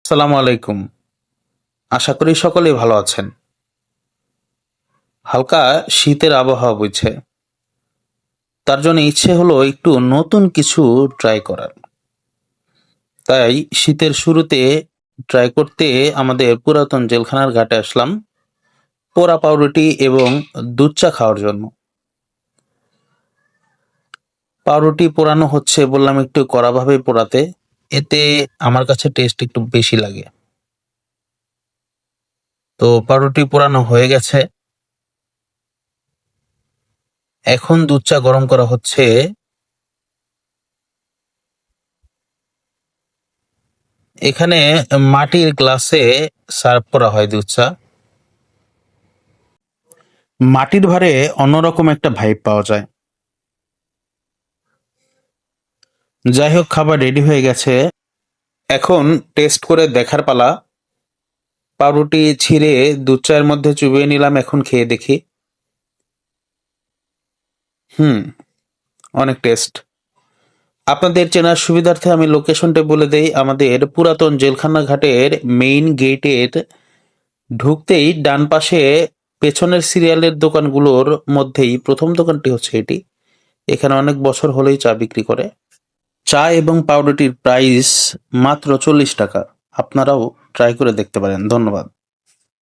আসসালামু আলাইকুম। আশা করি সকলেই ভালো আছেন। হালকা শীতের আবহাওয়া বইছে। তার জন্য ইচ্ছে হলো একটু নতুন কিছু ট্রাই করার। তাই শীতের শুরুতে ট্রাই করতে আমাদের পুরাতন জেলখানার ঘাটে আসলাম পোড়া পাউরুটি এবং দুধ চা খাওয়ার জন্য। পাউরুটি পোড়ানো হচ্ছে বললাম একটু কড়াভাবে পোড়াতে, এতে আমার কাছে টেস্ট একটু বেশি লাগে। তো পাউরুটি পোড়ানো হয়ে গেছে, এখন দুধ চা গরম করা হচ্ছে। এখানে মাটির গ্লাসে সার্ভ করা হয় দুধ চা। মাটির ভারে অন্যরকম একটা ভাইব পাওয়া যায়। যাই হোক, খাবার রেডি হয়ে গেছে, এখন টেস্ট করে দেখার পালা। পাউরুটি ছিঁড়ে দুধ চায়ের মধ্যে চুবিয়ে নিলাম, এখন খেয়ে দেখি। অনেক টেস্ট। আপনাদের চেনার সুবিধার্থে আমি লোকেশনটা বলে দেই। আমাদের পুরাতন জেলখানা ঘাটের মেইন গেটের ঢুকতেই ডান পাশে পেছনের সিরিয়ালের দোকানগুলোর মধ্যেই প্রথম দোকানটি হচ্ছে এটি। এখানে অনেক বছর হলেই চা বিক্রি করে। চা এবং পাউরুটির প্রাইস মাত্র 40 টাকা। আপনারাও ট্রাই করে দেখতে পারেন। ধন্যবাদ।